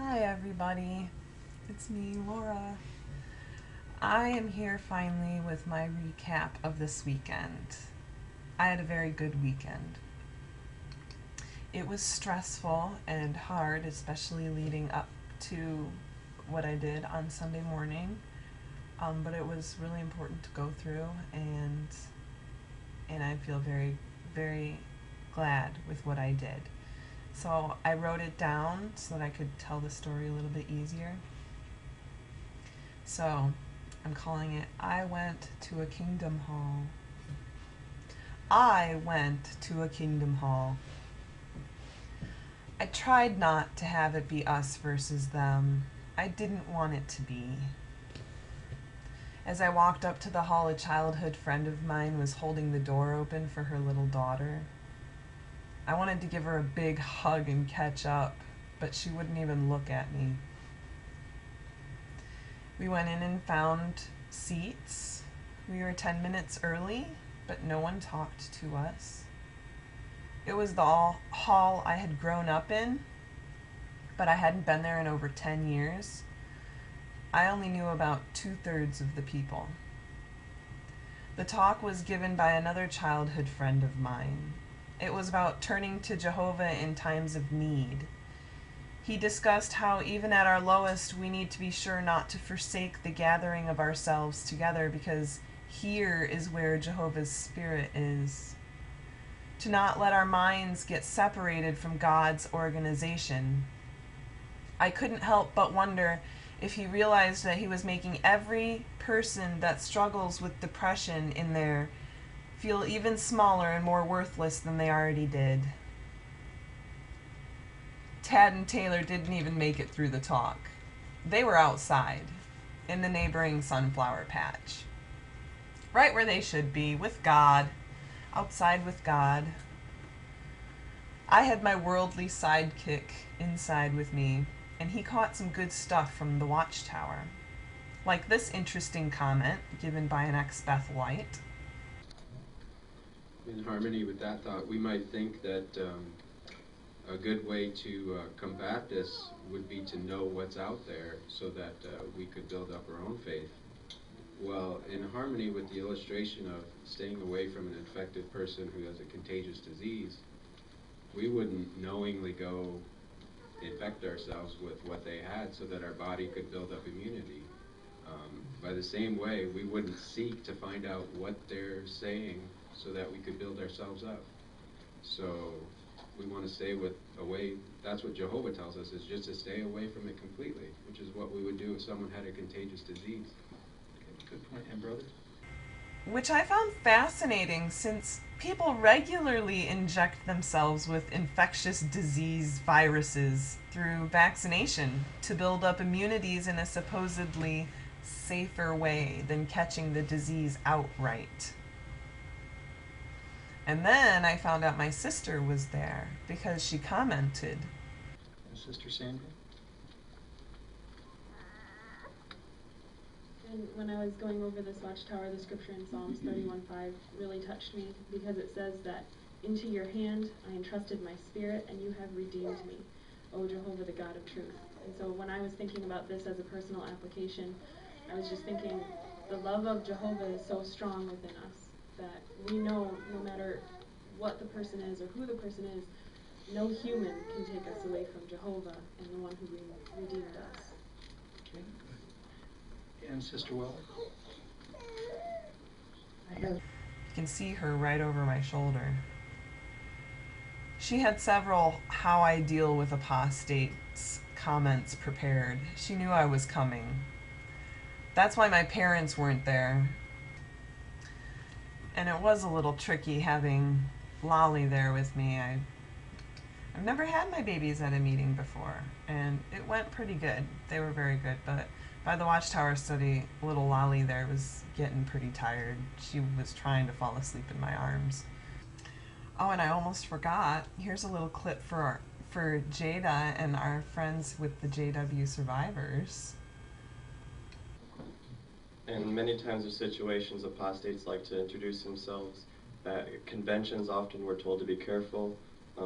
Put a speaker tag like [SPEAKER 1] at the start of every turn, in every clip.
[SPEAKER 1] Hi everybody, it's me, Laura. I am here finally with my recap of this weekend. I had a very good weekend. It was stressful and hard, especially leading up to what I did on Sunday morning, but it was really important to go through, and I feel very, very glad with what I did. So I wrote it down so that I could tell the story a little bit easier. So I'm calling it I Went to a Kingdom Hall. I went to a kingdom hall. I tried not to have it be us versus them. I didn't want it to be. As I walked up to the hall, a childhood friend of mine was holding the door open for her little daughter. I wanted to give her a big hug and catch up, but she wouldn't even look at me. We went in and found seats. We were 10 minutes early, but no one talked to us. It was the hall I had grown up in, but I hadn't been there in over 10 years. I only knew about 2/3 of the people. The talk was given by another childhood friend of mine. It was about turning to Jehovah in times of need. He discussed how even at our lowest, we need to be sure not to forsake the gathering of ourselves together, because here is where Jehovah's Spirit is. To not let our minds get separated from God's organization. I couldn't help but wonder if he realized that he was making every person that struggles with depression in there feel even smaller and more worthless than they already did. Tad and Taylor didn't even make it through the talk. They were outside, in the neighboring sunflower patch. Right where they should be, with God, outside with God. I had my worldly sidekick inside with me, and he caught some good stuff from the watchtower. Like this interesting comment given by an ex-Bethelite.
[SPEAKER 2] In harmony with that thought, we might think that a good way to combat this would be to know what's out there so that we could build up our own faith. Well, in harmony with the illustration of staying away from an infected person who has a contagious disease, we wouldn't knowingly go infect ourselves with what they had so that our body could build up immunity. By the same way, we wouldn't seek to find out what they're saying so that we could build ourselves up. So we want to stay away. That's what Jehovah tells us, is just to stay away from it completely, which is what we would do if someone had a contagious disease. Okay, good point. And brother?
[SPEAKER 1] Which I found fascinating, since people regularly inject themselves with infectious disease viruses through vaccination to build up immunities in a supposedly safer way than catching the disease outright. And then I found out my sister was there because she commented.
[SPEAKER 2] Sister Sandra?
[SPEAKER 3] And when I was going over this watchtower, the scripture in Psalms 31:5 really touched me, because it says that, "Into your hand I entrusted my spirit, and you have redeemed me, O Jehovah, the God of truth." And so when I was thinking about this as a personal application, I was just thinking the love of Jehovah is so strong within us that we know no matter what the person is or who the person is, no human can take us away from Jehovah and the one who redeemed us.
[SPEAKER 2] Okay, good. And Sister Weller?
[SPEAKER 1] You can see her right over my shoulder. She had several how I deal with apostates comments prepared. She knew I was coming. That's why my parents weren't there. And it was a little tricky having Lolly there with me. I've never had my babies at a meeting before, and it went pretty good. They were very good, but by the Watchtower study, little Lolly there was getting pretty tired. She was trying to fall asleep in my arms. Oh, and I almost forgot. Here's a little clip for Jada and our friends with the JW survivors.
[SPEAKER 4] In many times of situations, apostates like to introduce themselves. At conventions, often we're told to be careful.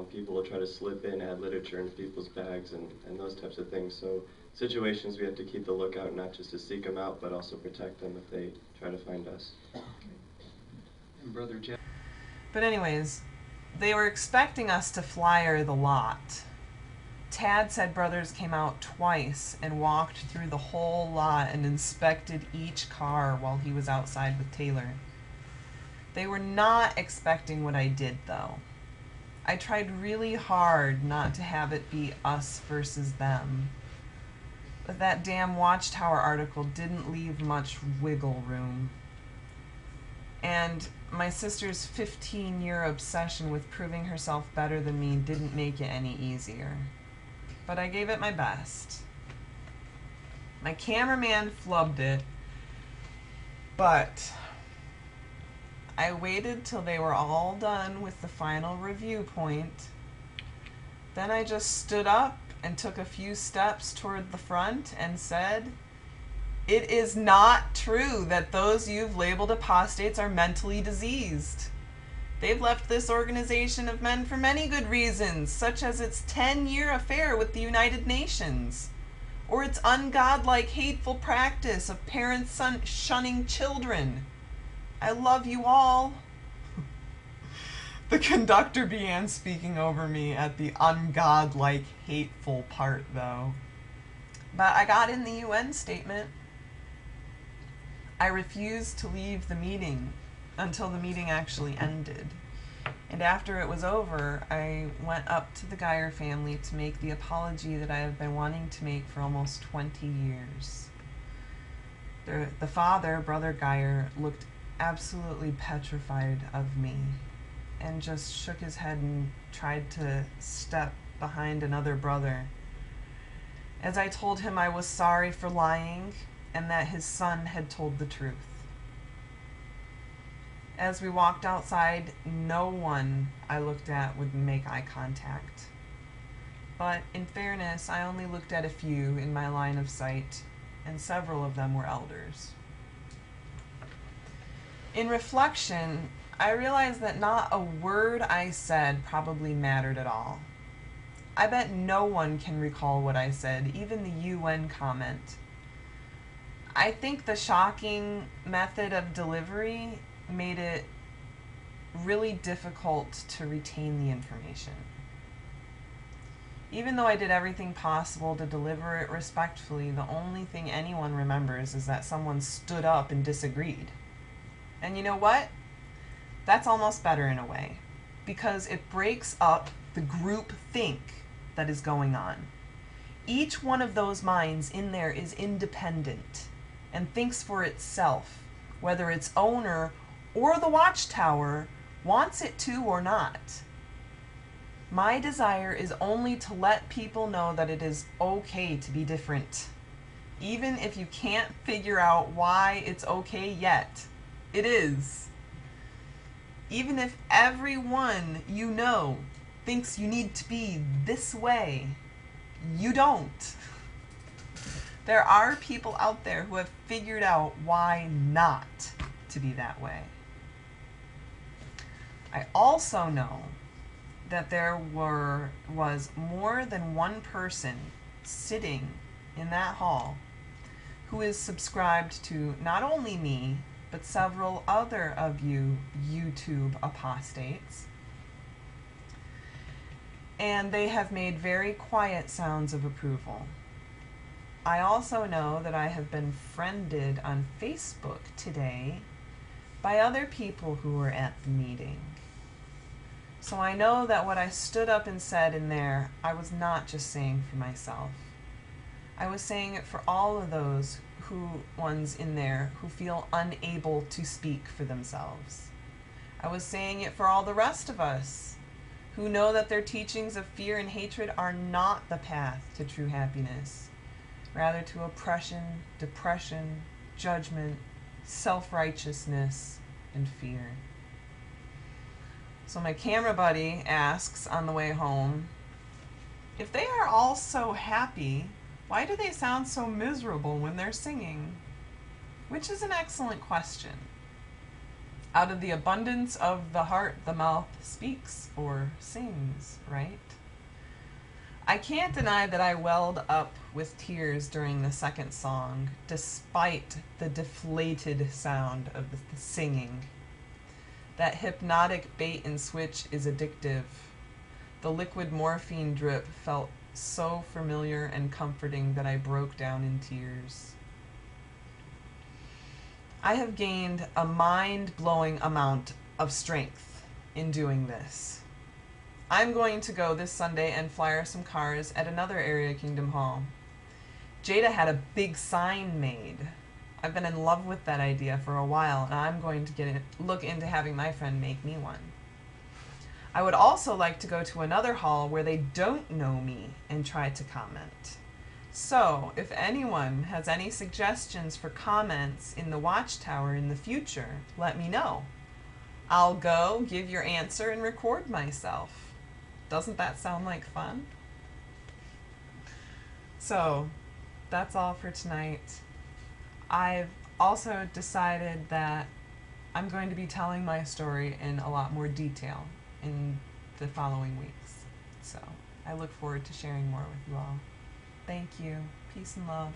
[SPEAKER 4] People will try to slip in, add literature into people's bags and those types of things. So situations we have to keep the lookout, not just to seek them out, but also protect them if they try to find us.
[SPEAKER 2] And Brother Jeff.
[SPEAKER 1] But anyways, they were expecting us to flyer the lot. Tad said brothers came out twice and walked through the whole lot and inspected each car while he was outside with Taylor. They were not expecting what I did, though. I tried really hard not to have it be us versus them. But that damn Watchtower article didn't leave much wiggle room. And my sister's 15-year obsession with proving herself better than me didn't make it any easier. But I gave it my best. My cameraman flubbed it, but I waited till they were all done with the final review point. Then I just stood up and took a few steps toward the front and said, "It is not true that those you've labeled apostates are mentally diseased. They've left this organization of men for many good reasons, such as its 10-year affair with the United Nations, or its ungodlike, hateful practice of parents shunning children. I love you all." The conductor began speaking over me at the ungodlike, hateful part, though. But I got in the UN statement. I refused to leave the meeting until the meeting actually ended. And after it was over, I went up to the Geyer family to make the apology that I have been wanting to make for almost 20 years. The father, Brother Geyer, looked absolutely petrified of me and just shook his head and tried to step behind another brother. As I told him I was sorry for lying and that his son had told the truth. As we walked outside, no one I looked at would make eye contact. But in fairness, I only looked at a few in my line of sight, and several of them were elders. In reflection, I realized that not a word I said probably mattered at all. I bet no one can recall what I said, even the UN comment. I think the shocking method of delivery made it really difficult to retain the information. Even though I did everything possible to deliver it respectfully, the only thing anyone remembers is that someone stood up and disagreed. And you know what? That's almost better in a way, because it breaks up the group think that is going on. Each one of those minds in there is independent and thinks for itself, whether its owner or the Watchtower wants it to or not. My desire is only to let people know that it is okay to be different. Even if you can't figure out why it's okay yet, it is. Even if everyone you know thinks you need to be this way, you don't. There are people out there who have figured out why not to be that way. I also know that there was more than one person sitting in that hall who is subscribed to not only me, but several other of you YouTube apostates. And they have made very quiet sounds of approval. I also know that I have been friended on Facebook today by other people who were at the meeting. So I know that what I stood up and said in there, I was not just saying for myself. I was saying it for all of those ones in there who feel unable to speak for themselves. I was saying it for all the rest of us who know that their teachings of fear and hatred are not the path to true happiness, rather to oppression, depression, judgment, self-righteousness, and fear. So my camera buddy asks on the way home, if they are all so happy, why do they sound so miserable when they're singing? Which is an excellent question. Out of the abundance of the heart, the mouth speaks or sings, right? I can't deny that I welled up with tears during the second song, despite the deflated sound of the singing. That hypnotic bait and switch is addictive. The liquid morphine drip felt so familiar and comforting that I broke down in tears. I have gained a mind-blowing amount of strength in doing this. I'm going to go this Sunday and flyer some cars at another area Kingdom Hall. Jada had a big sign made. I've been in love with that idea for a while, and I'm going to look into having my friend make me one. I would also like to go to another hall where they don't know me and try to comment. So, if anyone has any suggestions for comments in the Watchtower in the future, let me know. I'll go, give your answer, and record myself. Doesn't that sound like fun? So, that's all for tonight. I've also decided that I'm going to be telling my story in a lot more detail in the following weeks. So, I look forward to sharing more with you all. Thank you. Peace and love.